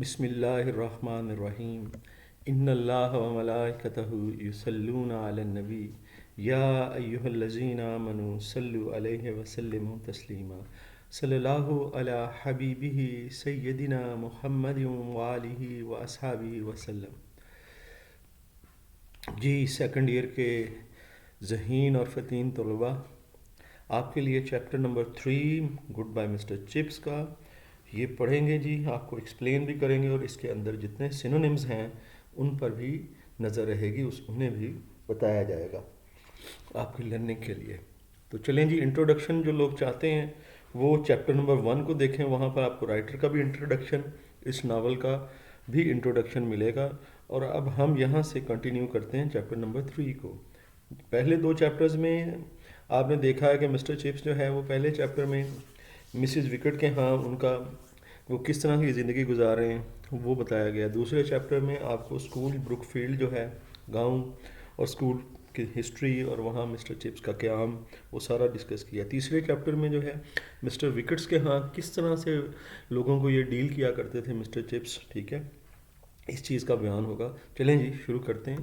بسم اللہ الرحمن الرحیم ان اللہ و ملائکتہ یصلون علی النبی یا ایہا الذین آمنوا صلوا علیہ وسلموا تسلیما صلی اللہ علی حبیبہ سیدنا محمد وآلہ واصحابہ وسلم۔ جی سیکنڈ ایئر کے ذہین اور فتین طلباء، آپ کے لیے chapter number 3 goodbye Mister Chips کا یہ پڑھیں گے جی، آپ کو ایکسپلین بھی کریں گے اور اس کے اندر جتنے سینونیمز ہیں ان پر بھی نظر رہے گی، انہیں بھی بتایا جائے گا آپ کی لرننگ کے لیے۔ تو چلیں جی، انٹروڈکشن جو لوگ چاہتے ہیں وہ چیپٹر نمبر 1 کو دیکھیں، وہاں پر آپ کو رائٹر کا بھی انٹروڈکشن، اس ناول کا بھی انٹروڈکشن ملے گا۔ اور اب ہم یہاں سے کنٹینیو کرتے ہیں چیپٹر نمبر 3 کو۔ پہلے 2 چیپٹرز میں آپ نے دیکھا ہے کہ مسٹر چپس جو ہے وہ پہلے چیپٹر میں مسز وکٹ کے ہاں ان کا وہ کس طرح کی زندگی گزار رہے ہیں وہ بتایا گیا۔ دوسرے چیپٹر میں آپ کو اسکول بروک فیلڈ جو ہے گاؤں اور اسکول کی ہسٹری اور وہاں مسٹر چپس کا قیام وہ سارا ڈسکس کیا۔ تیسرے چیپٹر میں جو ہے مسٹر وکٹس کے ہاں کس طرح سے لوگوں کو یہ ڈیل کیا کرتے تھے مسٹر چپس، ٹھیک ہے، اس چیز کا بیان ہوگا۔ چلیں جی شروع کرتے ہیں۔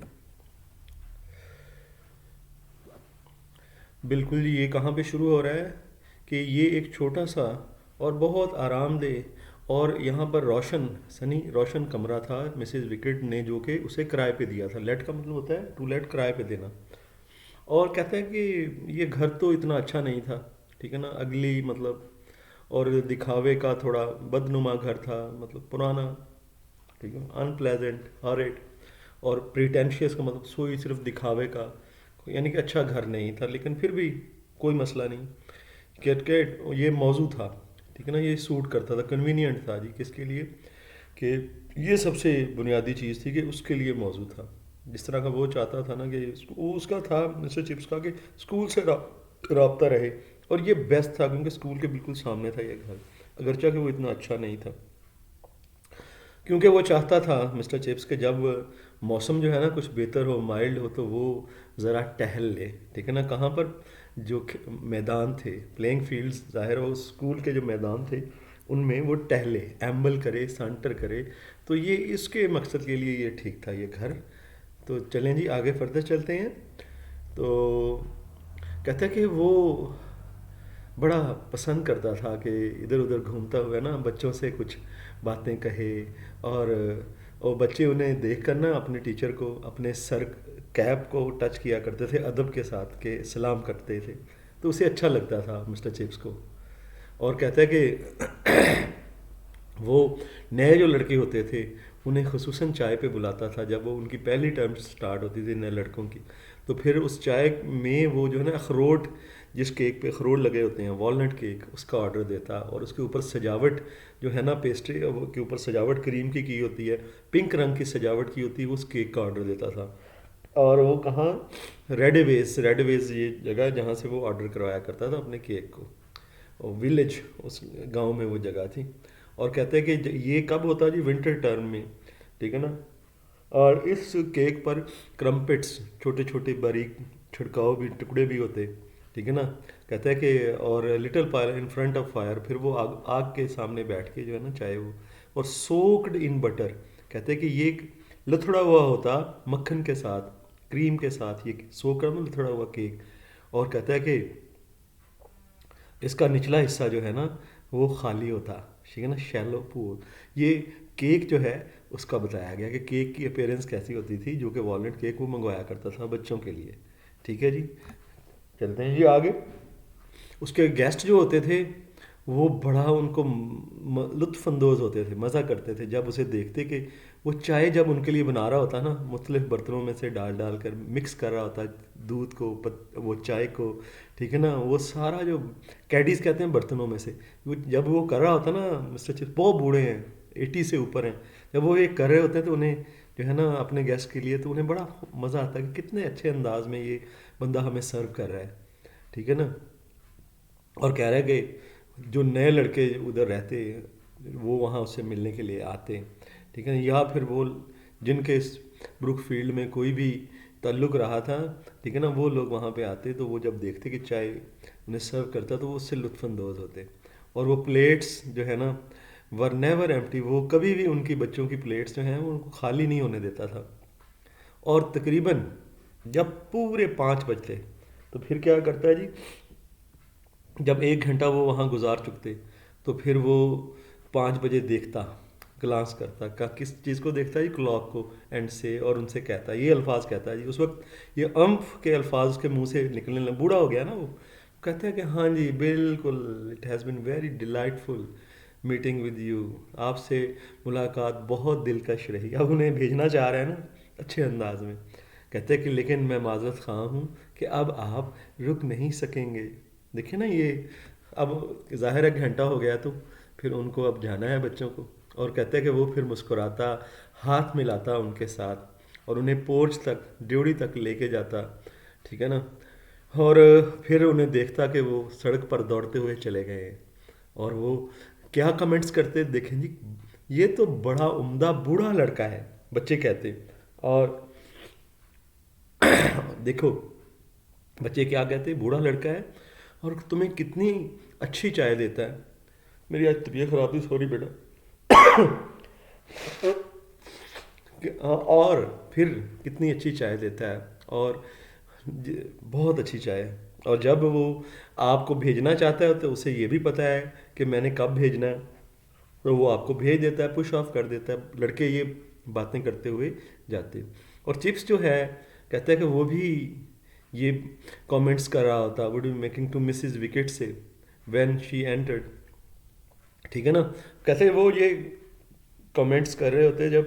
بالکل جی، یہ کہاں پہ شروع ہو رہا ہے کہ یہ ایک چھوٹا سا اور بہت آرام دہ اور یہاں پر روشن کمرہ تھا مسز وکٹ نے، جو کہ اسے کرائے پہ دیا تھا۔ لیٹ کا مطلب ہوتا ہے ٹو لیٹ، کرائے پہ دینا۔ اور کہتے ہیں کہ یہ گھر تو اتنا اچھا نہیں تھا، ٹھیک ہے نا، اگلی مطلب اور دکھاوے کا تھوڑا بدنما گھر تھا، مطلب پرانا، ٹھیک ہے، ان پلیزنٹ، ہارڈ، اور پریٹینشیس کا مطلب سوئی صرف دکھاوے کا، یعنی کہ اچھا گھر نہیں تھا، لیکن پھر بھی کوئی مسئلہ نہیں کہ یہ موضوع تھا، ٹھیک ہے نا، یہ سوٹ کرتا تھا، کنوینئنٹ تھا جی، کس کے لیے کہ یہ سب سے بنیادی چیز تھی کہ اس کے لیے موضوع تھا، جس طرح کا وہ چاہتا تھا نا کہ وہ اس کا تھا مسٹر چپس کا کہ اسکول سے رابطہ رہے، اور یہ بیسٹ تھا کیونکہ اسکول کے بالکل سامنے تھا یہ گھر، اگرچہ کہ وہ اتنا اچھا نہیں تھا، کیونکہ وہ چاہتا تھا مسٹر چپس کہ جب موسم جو ہے نا کچھ بہتر ہو، مائلڈ ہو، تو وہ ذرا ٹہل لے، ٹھیک ہے نا، کہاں پر جو میدان تھے پلینگ فیلڈز، ظاہر ہو اسکول کے جو میدان تھے ان میں وہ ٹہلے، ایمبل کرے، سانٹر کرے، تو یہ اس کے مقصد کے لیے یہ ٹھیک تھا یہ گھر۔ تو چلیں جی آگے فردر چلتے ہیں۔ تو کہتا ہے کہ وہ بڑا پسند کرتا تھا کہ ادھر ادھر گھومتا ہوا نا بچوں سے کچھ باتیں کہے، اور بچے انہیں دیکھ کر نا اپنے ٹیچر کو اپنے سر کیپ کو ٹچ کیا کرتے تھے ادب کے ساتھ، کہ سلام کرتے تھے، تو اسے اچھا لگتا تھا مسٹر چپس کو۔ اور کہتا ہے کہ وہ نئے جو لڑکے ہوتے تھے انہیں خصوصاً چائے پہ بلاتا تھا، جب وہ ان کی پہلی ٹرم سٹارٹ ہوتی تھی نئے لڑکوں کی، تو پھر اس چائے میں وہ جو ہے نا اخروٹ، جس کیک پہ اخروٹ لگے ہوتے ہیں، والنٹ کیک، اس کا آرڈر دیتا، اور اس کے اوپر سجاوٹ جو ہے نا پیسٹری کے اوپر سجاوٹ کریم کی ہوتی ہے، پنک رنگ کی سجاوٹ کی ہوتی ہے، اس کیک کا آرڈر دیتا تھا۔ اور وہ کہاں، ریڈ ویز یہ جگہ ہے جہاں سے وہ آرڈر کروایا کرتا تھا اپنے کیک کو، ولیج، اس گاؤں میں وہ جگہ تھی۔ اور کہتے ہیں کہ یہ کب ہوتا جی، ونٹر ٹرم میں، ٹھیک ہے نا، اور اس کیک پر کرمپٹس، چھوٹے چھوٹے باریک چھڑکاؤ بھی، ٹکڑے بھی ہوتے، ٹھیک ہے نا، کہتا ہے کہ اور little fire in front of fire, پھر وہ آگ کے سامنے بیٹھ کے جو ہے نا چائے وہ، اور سوکڈ ان بٹر، کہتے ہیں کہ یہ ایک لتھڑا ہوا ہوتا مکھن کے ساتھ، کریم کے ساتھ، یہ سوک کرنا لتھڑا ہوا کیک، اور کہتا ہے کہ اس کا نچلا حصہ جو ہے نا وہ خالی ہوتا، ٹھیک ہے نا، شیلو پول۔ یہ کیک جو ہے اس کا بتایا گیا کہ کیک کی اپیرنس کیسی ہوتی تھی، جو کہ والنٹ کیک وہ منگوایا کرتا تھا بچوں کے لیے، ٹھیک ہے جی۔ چلتے ہیں جی آگے۔ اس کے گیسٹ جو ہوتے تھے وہ بڑا ان کو لطف اندوز ہوتے تھے، مزہ کرتے تھے جب اسے دیکھتے کہ وہ چائے جب ان کے لیے بنا رہا ہوتا نا، مختلف برتنوں میں سے ڈال ڈال کر مکس کر رہا ہوتا دودھ کو، وہ چائے کو، ٹھیک ہے نا، وہ سارا جو کیڈیز کہتے ہیں برتنوں میں سے، وہ جب وہ کر رہا ہوتا نا مسٹر چپس، بہت بوڑھے ہیں، 80 سے اوپر ہیں، جب وہ یہ کر رہے ہوتے ہیں تو انہیں جو ہے نا اپنے گیسٹ کے لیے، تو انہیں بڑا مزہ آتا ہے کہ کتنے اچھے انداز میں یہ بندہ ہمیں سرو کر رہا ہے، ٹھیک ہے نا۔ اور کہہ رہا ہے کہ جو نئے لڑکے ادھر رہتے وہ وہاں اس سے ملنے کے لیے آتے، ٹھیک ہے، یا پھر وہ جن کے اس بروک فیلڈ میں کوئی بھی تعلق رہا تھا، ٹھیک ہے نا، وہ لوگ وہاں پہ آتے، تو وہ جب دیکھتے کہ چائے انہیں سرو کرتا تو وہ اس سے لطف اندوز ہوتے، اور وہ پلیٹس جو ہے نا ور نیور ایمپٹی، وہ کبھی بھی ان کی بچوں کی پلیٹس جو ہیں وہ ان کو خالی نہیں ہونے دیتا تھا. اور تقریباً جب پورے 5 بجتے تو پھر کیا کرتا ہے جی، جب 1 گھنٹہ وہ وہاں گزار چکتے تو پھر وہ 5 بجے دیکھتا، گلانس کرتا کہ کس چیز کو دیکھتا ہے جی، کلاک کو، اینڈ سے، اور ان سے کہتا ہے یہ الفاظ، کہتا ہے جی اس وقت یہ امف کے الفاظ اس کے منہ سے نکلنے لگے، بوڑھا ہو گیا نا وہ، کہتا ہے کہ ہاں جی بالکل، it has been very delightful meeting with you, آپ سے ملاقات بہت دلکش رہی. اب انہیں بھیجنا چاہ رہے ہیں نا اچھے انداز میں، کہتے ہیں کہ لیکن میں معذرت خواہ ہوں کہ اب آپ رک نہیں سکیں گے. دیکھیں نا یہ، اب ظاہر ہے گھنٹہ ہو گیا تو پھر ان کو اب جانا ہے بچوں کو. اور کہتے ہیں کہ وہ پھر مسکراتا، ہاتھ ملاتا ان کے ساتھ اور انہیں پورچ تک، ڈیوڑی تک لے کے جاتا، ٹھیک ہے نا. اور پھر انہیں دیکھتا کہ وہ سڑک پر دوڑتے ہوئے چلے گئے ہیں، اور وہ کیا کمنٹس کرتے دیکھیں جی، یہ تو بڑا عمدہ بوڑھا لڑکا ہے، بچے کہتے. اور دیکھو بچے کیا کہتے، بوڑھا لڑکا ہے اور تمہیں کتنی اچھی چائے دیتا ہے. میری آج طبیعت خراب تھی، سوری بیٹا. اور پھر کتنی اچھی چائے دیتا ہے، اور بہت اچھی چائے. اور جب وہ آپ کو بھیجنا چاہتا ہے تو اسے یہ بھی پتہ ہے کہ میں نے کب بھیجنا ہے، تو وہ آپ کو بھیج دیتا ہے، پش آف کر دیتا ہے. لڑکے یہ باتیں کرتے ہوئے جاتے. اور چپس جو ہے، کہتا ہے کہ وہ بھی یہ کامنٹس کر رہا ہوتا، would be making to Mrs Wickett سے وین شی اینٹرڈ، ٹھیک ہے نا. کہتے ہیں وہ یہ کامنٹس کر رہے ہوتے جب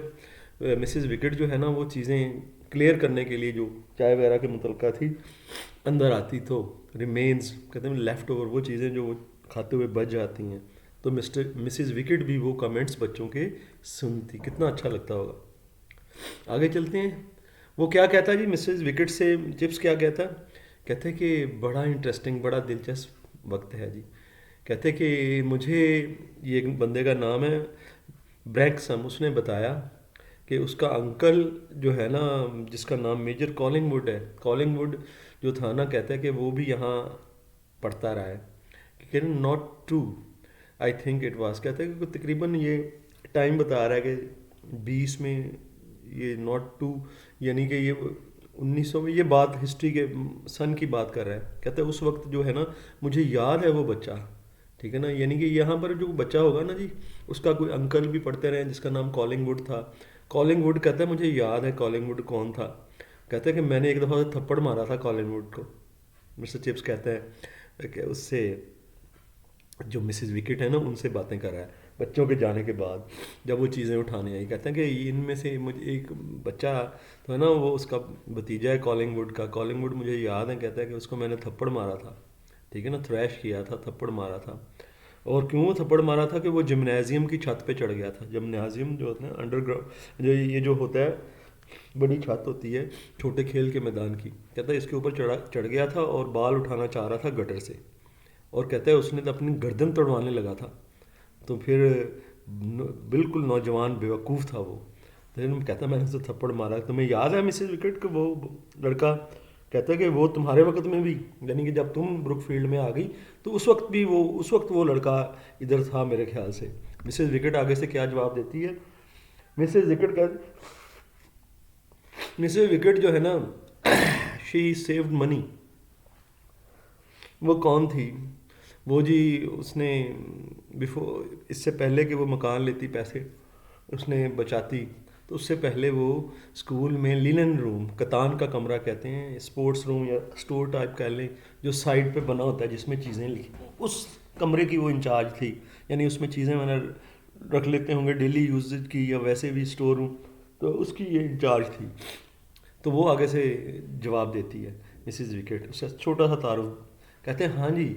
مسز وکٹ جو ہے نا وہ چیزیں کلیئر کرنے کے لیے جو چائے وغیرہ کے متعلقہ تھی اندر آتی، تو ریمینز کہتے ہیں لیفٹ اوور، وہ چیزیں جو وہ کھاتے ہوئے بچ جاتی ہیں، تو مسز وکٹ بھی وہ کمنٹس بچوں کے سنتی. کتنا اچھا لگتا ہوگا. آگے چلتے ہیں. وہ کیا کہتا ہے جی مسز وکٹ سے، چپس کیا کہتا ہے، کہتے ہیں کہ بڑا انٹرسٹنگ، بڑا دلچسپ وقت ہے جی. کہتے ہیں کہ مجھے، یہ ایک بندے کا نام ہے بریکسم، اس نے بتایا کہ اس کا انکل جو ہے نا، جس کا نام میجر کالنگ وڈ ہے، کالنگ وڈ جو تھا نا، کہتا ہے کہ وہ بھی یہاں پڑھتا رہا ہے. کہ not to, I think it was, کہتا ہے کہ تقریباً یہ ٹائم بتا رہا ہے کہ 20 میں، یہ ناٹ ٹو یعنی کہ یہ 1900 میں، یہ بات ہسٹری کے سن کی بات کر رہا ہے. کہتا ہے اس وقت جو ہے نا مجھے یاد ہے وہ بچہ، ٹھیک ہے نا. یعنی کہ یہاں پر جو بچہ ہوگا نا جی، اس کا کوئی انکل بھی پڑھتے رہے جس کا نام کالنگ وڈ تھا. کالنگ وڈ کہتا ہے مجھے یاد ہے کالنگ وڈ کون تھا. کہتا ہے کہ میں نے ایک دفعہ تھپڑ مارا تھا کالنگ وڈ کو. مسٹر چپس کہتا ہے کہ اس سے جو مسز وکٹ ہے نا ان سے باتیں کر رہا ہے بچوں کے جانے کے بعد، جب وہ چیزیں اٹھانے آئی. کہتے ہیں کہ ان میں سے مجھے ایک بچہ تو ہے نا، وہ اس کا بھتیجا ہے کالنگ وڈ کا. کالنگ وڈ مجھے یاد ہے، کہتا ہے کہ اس کو میں نے تھپڑ مارا تھا، ٹھیک ہے نا، تھریش کیا تھا، تھپڑ مارا تھا. اور کیوں وہ تھپڑ مارا تھا کہ وہ جمنازیم کی چھت پہ چڑھ گیا تھا. جمنازیم جو ہوتا ہے انڈر گراؤنڈ، جو یہ جو ہوتا ہے بڑی چھت ہوتی ہے چھوٹے کھیل کے میدان کی، کہتا ہے اس کے اوپر چڑھ گیا تھا اور بال اٹھانا چاہ رہا تھا گٹر سے. اور کہتا ہے اس نے تو اپنی گردن توڑوانے لگا تھا. تو پھر بالکل نوجوان بیوقوف تھا وہ. لیکن کہتا ہے میں نے اسے تھپڑ مارا. تمہیں یاد ہے مسز وکٹ کہ وہ لڑکا، کہتا ہے کہ وہ تمہارے وقت میں بھی، یعنی کہ جب تم بروک فیلڈ میں آ گئی تو اس وقت وہ لڑکا ادھر تھا میرے خیال سے. مسز وکٹ آگے سے کیا جواب دیتی ہے، مسز وکٹ کا، مسز وکٹ جو ہے نا، شی سیوڈ منی. وہ کون تھی وہ جی، اس نے بیفور، اس سے پہلے کہ وہ مکان لیتی، پیسے اس نے بچاتی، تو اس سے پہلے وہ اسکول میں لینن روم، کتان کا کمرہ کہتے ہیں، اسپورٹس روم یا اسٹور ٹائپ کہہ لیں، جو سائڈ پہ بنا ہوتا ہے جس میں چیزیں لکھی، اس کمرے کی وہ انچارج تھی. یعنی اس میں چیزیں میں نے رکھ لیتے ہوں گے ڈیلی یوزز کی، یا ویسے بھی اسٹور روم، تو اس کی یہ انچارج تھی. تو وہ آگے سے جواب دیتی ہے مسز وکٹ، اس کا چھوٹا سا تعارف. کہتے ہیں ہاں جی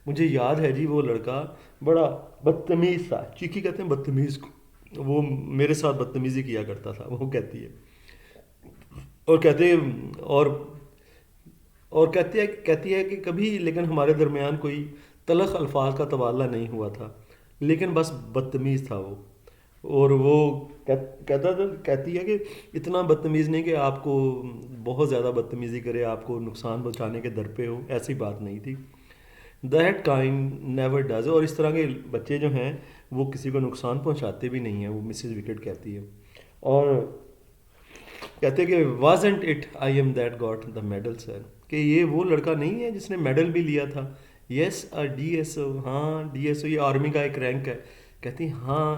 مجھے یاد ہے جی، وہ لڑکا بڑا بدتمیز تھا. چیکی کہتے ہیں بدتمیز کو، وہ میرے ساتھ بدتمیزی کیا کرتا تھا، وہ کہتی ہے. اور کہتے اور اور کہتی ہے کہ کبھی لیکن ہمارے درمیان کوئی تلخ الفاظ کا تبادلہ نہیں ہوا تھا، لیکن بس بدتمیز تھا وہ. اور وہ کہتی ہے کہ اتنا بدتمیز نہیں کہ آپ کو بہت زیادہ بدتمیزی کرے، آپ کو نقصان پہنچانے کے در پہ ہو، ایسی بات نہیں تھی. That kind never does. اور اس طرح کے بچے جو ہیں وہ کسی کو نقصان پہنچاتے بھی نہیں ہیں, وہ مسز وکٹ کہتی ہے. اور کہتے کہ wasn't it I am that got the medal sir, کہ یہ وہ لڑکا نہیں ہے جس نے میڈل بھی لیا تھا. یس ڈی ایس او, ہاں ڈی ایس او یہ آرمی کا ایک رینک ہے. کہتی ہاں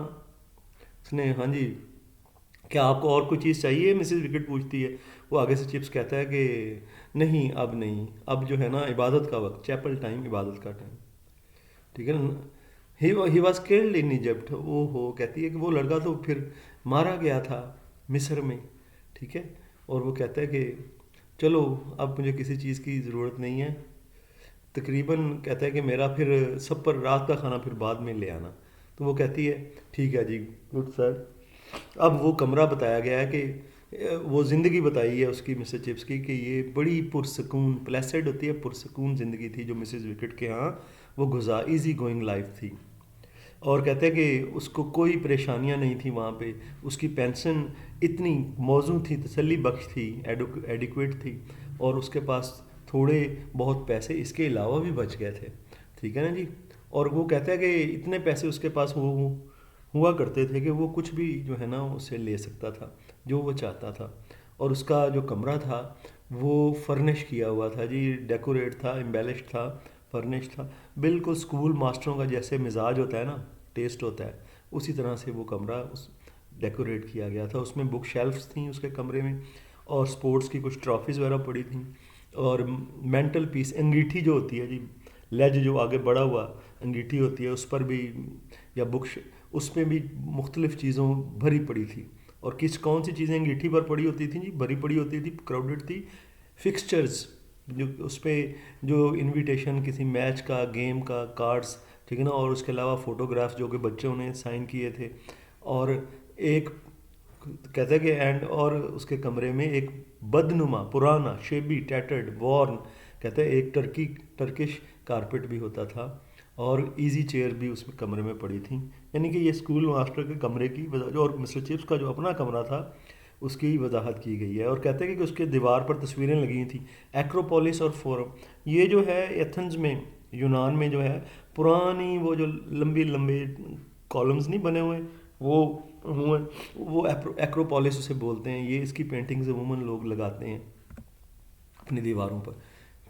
اس نے, ہاں جی کیا آپ کو اور کوئی چیز چاہیے, مسز وکٹ پوچھتی ہے. وہ آگے سے چپس کہتا ہے کہ نہیں اب نہیں, اب جو ہے نا عبادت کا وقت, چیپل ٹائم, عبادت کا ٹائم, ٹھیک ہے نا. He was killed in Egypt. او ہو, کہتی ہے کہ وہ لڑکا تو پھر مارا گیا تھا مصر میں, ٹھیک ہے. اور وہ کہتا ہے کہ چلو اب مجھے کسی چیز کی ضرورت نہیں ہے, تقریباً کہتا ہے کہ میرا پھر سب پر رات کا کھانا پھر بعد میں لے آنا. تو وہ کہتی ہے ٹھیک ہے جی گڈ سر. اب وہ کمرہ بتایا گیا ہے کہ وہ زندگی بتائی ہے اس کی مسز چپس کی, کہ یہ بڑی پرسکون پلیسڈ ہوتی ہے, پرسکون زندگی تھی جو مسز وکٹ کے ہاں وہ ایزی گوئنگ لائف تھی. اور کہتے ہیں کہ اس کو کوئی پریشانیاں نہیں تھیں وہاں پہ, اس کی پینشن اتنی موزوں تھی, تسلی بخش تھی, ایڈیکویٹ تھی, اور اس کے پاس تھوڑے بہت پیسے اس کے علاوہ بھی بچ گئے تھے, ٹھیک ہے نا جی. اور وہ کہتا ہے کہ اتنے پیسے اس کے پاس ہوا کرتے تھے کہ وہ کچھ بھی جو ہے نا اسے لے سکتا تھا جو وہ چاہتا تھا. اور اس کا جو کمرہ تھا وہ فرنش کیا ہوا تھا جی, ڈیکوریٹ تھا, امبیلش تھا, فرنش تھا, بالکل اسکول ماسٹروں کا جیسے مزاج ہوتا ہے نا, ٹیسٹ ہوتا ہے, اسی طرح سے وہ کمرہ ڈیکوریٹ کیا گیا تھا. اس میں بک شیلفس تھیں اس کے کمرے میں, اور سپورٹس کی کچھ ٹرافیز وغیرہ پڑی تھیں, اور مینٹل پیس, انگیٹھی جو ہوتی ہے جی, لیج جو آگے بڑھا ہوا انگیٹھی ہوتی ہے اس پر بھی, یا اس میں بھی مختلف چیزوں بھری پڑی تھی. اور کون سی چیزیں انگیٹھی پر پڑی ہوتی تھیں جی, بھری پڑی ہوتی تھی, کراؤڈڈ تھی. فکسچرز جو اس پہ جو انویٹیشن کسی میچ کا, گیم کا, کارڈز, ٹھیک ہے نا, اور اس کے علاوہ فوٹوگرافس جو کہ بچوں نے سائن کیے تھے. اور ایک کہتے ہیں کہ اینڈ, اور اس کے کمرے میں ایک بدنما, پرانا, شیبی, ٹیٹرڈ, وارن, کہتے ہیں ایک ٹرکش کارپیٹ بھی ہوتا تھا, اور ایزی چیئر بھی اس میں کمرے میں پڑی تھیں. یعنی کہ یہ اسکول ماسٹر کے کمرے کی اور مسٹر چپس کا جو اپنا کمرہ تھا اس کی وضاحت کی گئی ہے. اور کہتے ہیں کہ اس کے دیوار پر تصویریں لگی تھیں, ایکروپولس اور فورم. یہ جو ہے ایتھنز میں, یونان میں جو ہے پرانی وہ جو لمبی لمبے کالمز نہیں بنے ہوئے وہ ایکروپولس اسے بولتے ہیں. یہ اس کی پینٹنگز عموماً لوگ لگاتے ہیں اپنی دیواروں پر.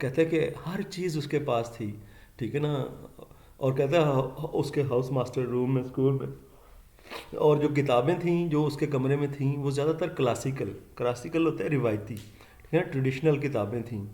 کہتے ہیں کہ ہر چیز اس کے پاس تھی, ٹھیک ہے نا. اور کہتا ہے اس کے ہاؤس ماسٹر روم میں, اسکول میں, اور جو کتابیں تھیں جو اس کے کمرے میں تھیں وہ زیادہ تر کلاسیکل ہوتا ہے, روایتی, ٹھیک ہے, ٹریڈیشنل کتابیں تھیں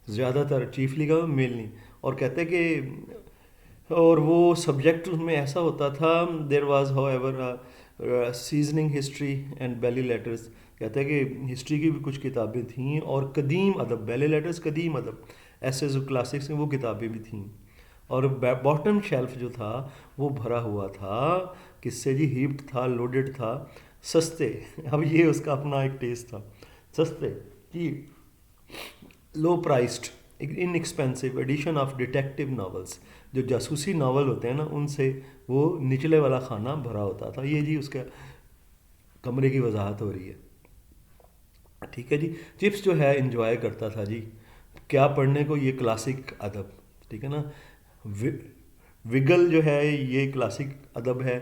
زیادہ تر, چیفلی کا میل نہیں. اور کہتے ہیں کہ اور وہ سبجیکٹ ان میں ایسا ہوتا تھا, there was how ever seasoning history and bailee letters. کہتے ہیں کہ ہسٹری کی بھی کچھ کتابیں تھیں, اور قدیم ادب, بیلی لیٹرز قدیم ادب, ایسے جو کلاسکس ہیں وہ کتابیں بھی تھیں. اور باٹم شیلف جو تھا وہ بھرا ہوا تھا کس سے جی, ہیپڈ تھا, لوڈڈ تھا, سستے. اب یہ اس کا اپنا ایک ٹیسٹ تھا, سستے جی, low priced, inexpensive edition of detective novels, جو جاسوسی ناول ہوتے ہیں نا ان سے وہ نچلے والا خانہ بھرا ہوتا تھا. یہ جی اس کا کمرے کی وضاحت ہو رہی ہے, ٹھیک ہے جی. چپس جو ہے انجوائے کرتا تھا جی کیا پڑھنے کو, یہ کلاسک ادب, ٹھیک ہے نا. وگل جو ہے یہ کلاسک ادب ہے,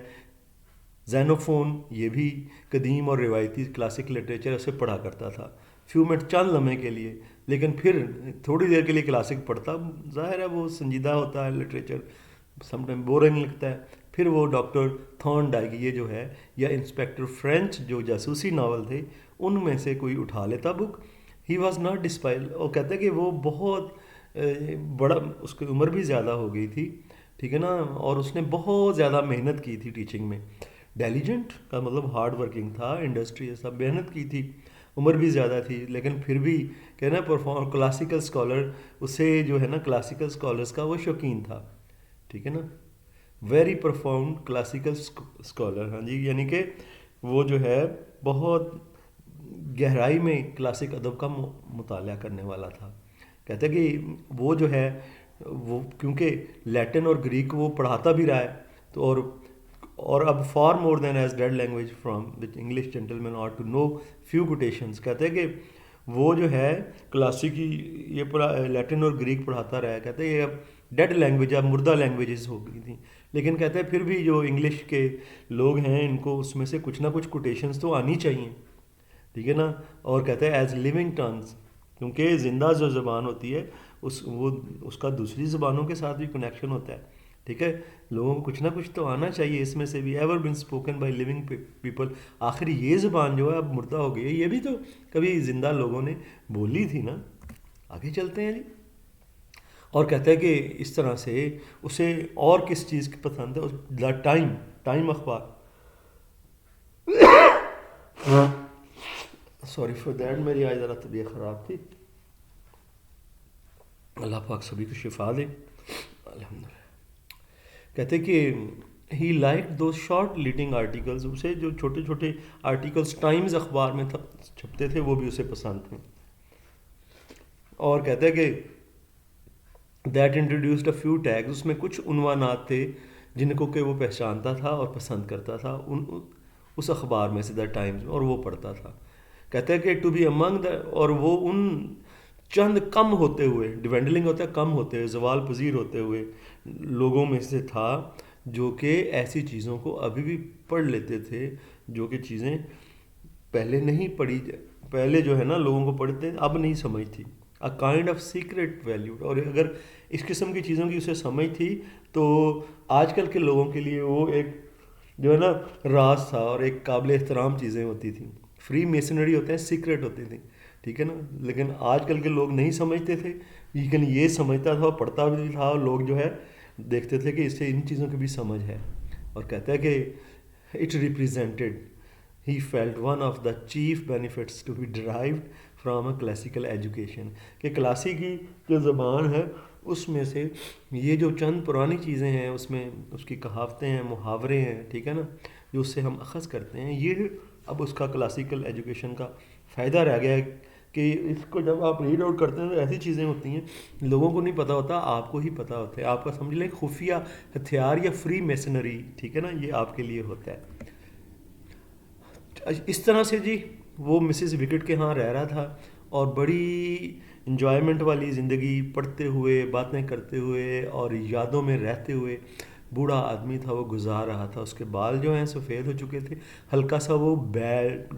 زینوفون یہ بھی قدیم اور روایتی کلاسک لٹریچر اسے پڑھا کرتا تھا, فیو منٹ, چند لمحے کے لیے, لیکن پھر تھوڑی دیر کے لیے کلاسک پڑھتا, ظاہر ہے وہ سنجیدہ ہوتا ہے لٹریچر, سم ٹائم بورنگ لگتا ہے. پھر وہ ڈاکٹر تھارن ڈائگ یہ جو ہے, یا انسپیکٹر فرینچ جو جاسوسی ناول تھے ان میں سے کوئی اٹھا لیتا بک. ہی واز ناٹ ڈسپائل, اور کہتے ہیں کہ وہ بہت بڑا, اس کی عمر بھی زیادہ ہو گئی تھی, ٹھیک ہے نا, اور اس نے بہت زیادہ محنت کی تھی ٹیچنگ میں. ڈیلیجنٹ کا مطلب ہارڈ ورکنگ تھا, انڈسٹری ایسا, محنت کی تھی, عمر بھی زیادہ تھی, لیکن پھر بھی کہنا کلاسیکل اسکالر, اسے جو ہے نا کلاسیکل اسکالرس کا وہ شوقین تھا, ٹھیک ہے نا. ویری پرفارمڈ کلاسیکل اسکالر, ہاں جی, یعنی کہ وہ جو ہے بہت گہرائی میں کلاسک ادب کا مطالعہ کرنے والا تھا. کہتے ہیں کہ وہ جو ہے وہ کیونکہ لیٹن اور گریک وہ پڑھاتا بھی رہا ہے, تو اور اب for more than as dead language from which English gentlemen are to know few quotations. کہتے ہیں کہ وہ جو ہے کلاسیکی یہ لیٹن اور گریک پڑھاتا رہا ہے. کہتے ہیں یہ اب ڈیڈ لینگویج، اب مردہ لینگویجز ہو گئی تھیں. لیکن کہتے ہیں پھر بھی جو انگلش کے لوگ ہیں ان کو اس میں سے کچھ نہ کچھ کوٹیشنز تو آنی چاہیے، ٹھیک ہے نا. اور کہتے ہیں ایز لیونگ ٹرنز، کیونکہ زندہ جو زبان ہوتی ہے اس کا دوسری زبانوں کے ساتھ بھی کنیکشن ہوتا ہے، ٹھیک ہے. لوگوں کو کچھ نہ کچھ تو آنا چاہیے اس میں سے بھی. Ever been spoken by living people. آخر یہ زبان جو ہے اب مردہ ہو گئی ہے، یہ بھی تو کبھی زندہ لوگوں نے بولی تھی نا. آگے چلتے ہیں جی. اور کہتا ہے کہ اس طرح سے اسے اور کس چیز کی پسند ہے، دا ٹائم اخبار. سوری فار دیٹ، میری آج ذرا طبیعت خراب تھی. اللہ پاک سبھی کو شفا دے، الحمدللہ. کہتے کہ he like those short leading articles, اسے جو چھوٹے چھوٹے آرٹیکلز ٹائمز اخبار میں چھپتے تھے وہ بھی اسے پسند تھے. اور کہتے ہیں کہ that introduced a few tags, اس میں کچھ عنوانات تھے جن کو کہ وہ پہچانتا تھا اور پسند کرتا تھا اس اخبار میں سے، دا ٹائمز میں، اور وہ پڑھتا تھا. کہتے ہیں کہ ٹو بی امنگ دا، اور وہ ان چند کم ہوتے ہوئے، ڈیوینڈلنگ ہوتا ہے کم ہوتے ہوئے، زوال پذیر ہوتے ہوئے لوگوں میں سے تھا جو کہ ایسی چیزوں کو ابھی بھی پڑھ لیتے تھے جو کہ چیزیں پہلے نہیں پڑھی، پہلے جو ہے نا لوگوں کو پڑھتے اب نہیں سمجھ تھی. A kind of secret value. اور اگر اس قسم کی چیزوں کی اسے سمجھ تھی تو آج کل کے لوگوں کے لیے وہ ایک جو ہے نا راز تھا اور ایک قابل احترام چیزیں ہوتی تھیں. فری میسنری ہوتے ہیں، سیکرٹ ہوتی تھیں، ٹھیک ہے نا. لیکن آج کل کے لوگ نہیں سمجھتے تھے، لیکن یہ سمجھتا تھا اور پڑھتا بھی تھا، اور لوگ جو ہے دیکھتے تھے کہ اس سے ان چیزوں کی بھی سمجھ ہے. اور کہتا ہے کہ it represented he felt one of the chief benefits to be derived from a classical education, کہ کلاسیکی جو زبان ہے اس میں سے یہ جو چند پرانی چیزیں ہیں اس میں اس کی کہاوتیں ہیں، محاورے ہیں، ٹھیک ہے نا، جو اس سے ہم اخذ کرتے ہیں، یہ اب اس کا کلاسیکل ایجوکیشن کا فائدہ رہ گیا ہے کہ اس کو جب آپ ریڈ آؤٹ کرتے ہیں تو ایسی چیزیں ہوتی ہیں لوگوں کو نہیں پتہ ہوتا، آپ کو ہی پتہ ہوتا ہے. آپ کا سمجھ لیں خفیہ ہتھیار یا فری میسنری، ٹھیک ہے نا، یہ آپ کے لیے ہوتا ہے. اس طرح سے جی وہ مسز وکٹ کے ہاں رہ رہا تھا اور بڑی انجوائمنٹ والی زندگی، پڑھتے ہوئے، باتیں کرتے ہوئے اور یادوں میں رہتے ہوئے. بوڑھا آدمی تھا وہ، گزار رہا تھا. اس کے بال جو ہیں سفید ہو چکے تھے، ہلکا سا وہ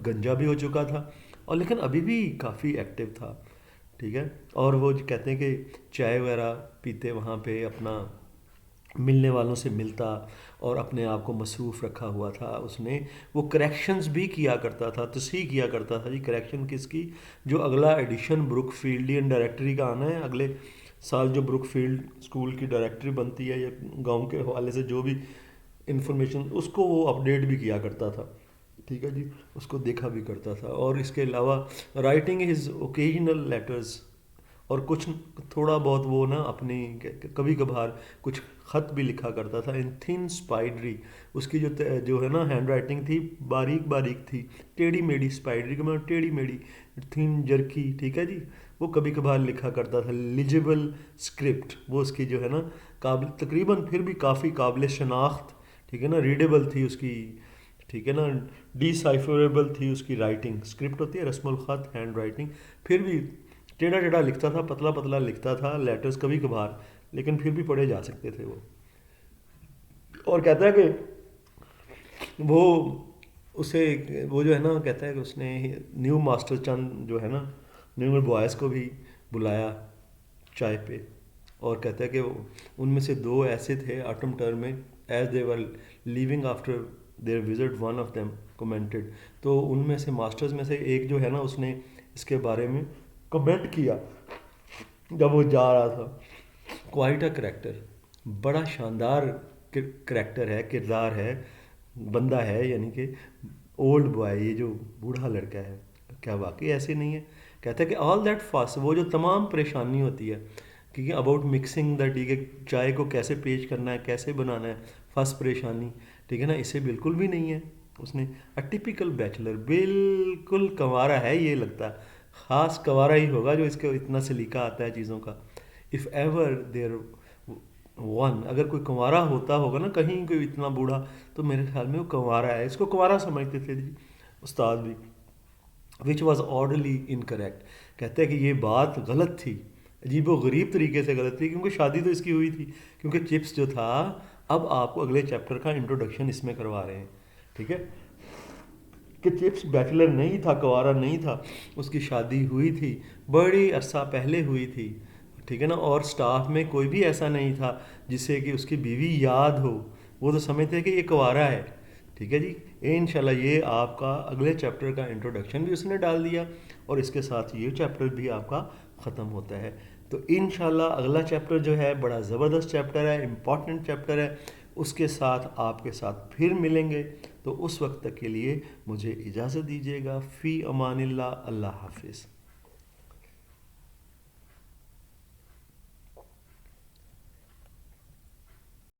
گنجا بھی ہو چکا تھا، اور لیکن ابھی بھی کافی ایکٹیو تھا، ٹھیک ہے. اور وہ کہتے ہیں کہ چائے وغیرہ پیتے وہاں پہ، اپنا ملنے والوں سے ملتا اور اپنے آپ کو مصروف رکھا ہوا تھا. اس نے وہ کریکشنز بھی کیا کرتا تھا، تصحیح کیا کرتا تھا. جی کریکشن کس کی؟ جو اگلا ایڈیشن بروک فیلڈین ڈائریکٹری کا آنا ہے اگلے سال، جو بروک فیلڈ اسکول کی ڈائریکٹری بنتی ہے یا گاؤں کے حوالے سے جو بھی انفارمیشن، اس کو وہ اپڈیٹ بھی کیا کرتا تھا، ٹھیک ہے جی، اس کو دیکھا بھی کرتا تھا. اور اس کے علاوہ رائٹنگ ہز اوکیجنل لیٹرز، اور کچھ تھوڑا بہت وہ نا اپنی کبھی کبھار کچھ خط بھی لکھا کرتا تھا. ان تھن اسپائڈری، اس کی جو ہے نا ہینڈ رائٹنگ تھی باریک باریک تھی، ٹیڑھی میڑھی. اسپائڈری کا مطلب ٹیڑھی میڑھی، تھن جرکی، ٹھیک ہے جی. وہ کبھی کبھار لکھا کرتا تھا. لیجیبل اسکرپٹ، وہ اس کی جو ہے نا قابل تقریباً پھر بھی کافی قابل شناخت، ٹھیک ہے نا، ریڈیبل تھی اس کی، ٹھیک ہے نا، ڈی سائفریبل تھی اس کی رائٹنگ. اسکرپٹ ہوتی ہے رسم الخط، ہینڈ رائٹنگ. پھر بھی ٹیڑھا ٹیڑھا لکھتا تھا، پتلا پتلا لکھتا تھا لیٹرز کبھی کبھار، لیکن پھر بھی پڑھے جا سکتے تھے وہ. اور کہتا ہے کہ وہ اسے وہ جو ہے نا کہتا ہے کہ اس نے نیو ماسٹر چند جو ہے نا نیو بوائز کو بھی بلایا چائے پہ. اور کہتا ہے کہ ان میں سے دو ایسے تھے آٹم ٹرم میں، as they were leaving after their visit one of them commented. تو ان میں سے ماسٹرز میں سے ایک جو ہے نا اس نے اس کے بارے میں کمنٹ کیا جب وہ جا رہا تھا. کوائٹ اے کریکٹر، بڑا شاندار کریکٹر ہے، کردار ہے، بندہ ہے، یعنی کہ اولڈ بوائے، یہ جو بوڑھا لڑکا ہے، کیا واقعی ایسے نہیں ہے؟ کہتا ہے کہ آل دیٹ فاسٹ، وہ جو تمام پریشانی ہوتی ہے کیونکہ اباؤٹ مکسنگ دا ٹی، کہ چائے کو کیسے پیش کرنا ہے، کیسے بنانا ہے، فاسٹ پریشانی، ٹھیک ہے نا، اسے بالکل بھی نہیں ہے. اس نے ٹپیکل بیچلر، بالکل کنوارا ہے یہ لگتا ہے، خاص کنوارا ہی ہوگا جو اس کو اتنا سلیقہ آتا ہے چیزوں کا. اف ایور دیر ون، اگر کوئی کنوارا ہوتا ہوگا نا کہیں کوئی اتنا بوڑھا، تو میرے خیال میں وہ کنوارا ہے. اس کو کنوارا سمجھتے تھے جی استاد بھی. وچ واز آرڈرلی انکریکٹ، کہتے ہیں کہ یہ بات غلط تھی، عجیب و غریب طریقے سے غلط تھی، کیونکہ شادی تو اس کی ہوئی تھی. کیونکہ چپس جو تھا، اب آپ کو اگلے چیپٹر کا انٹروڈکشن اس میں کروا رہے ہیں. ٹھیک ہے، کہ چپس بیچلر نہیں تھا، کنوارا نہیں تھا، اس کی شادی ہوئی تھی، بڑی عرصہ پہلے ہوئی تھی. ٹھیک ہے نا، اور سٹاف میں کوئی بھی ایسا نہیں تھا جسے کہ اس کی بیوی یاد ہو. وہ تو سمجھتے ہیں کہ یہ کنوارا ہے. ٹھیک ہے جی. انشاءاللہ یہ آپ کا اگلے چیپٹر کا انٹروڈکشن بھی اس نے ڈال دیا، اور اس کے ساتھ یہ چیپٹر بھی آپ کا ختم ہوتا ہے. تو انشاءاللہ اگلا چیپٹر جو ہے بڑا زبردست چیپٹر ہے، امپورٹنٹ چیپٹر ہے. اس کے ساتھ آپ کے ساتھ پھر ملیں گے. تو اس وقت تک کے لیے مجھے اجازت دیجیے گا. فی امان اللہ. اللہ حافظ.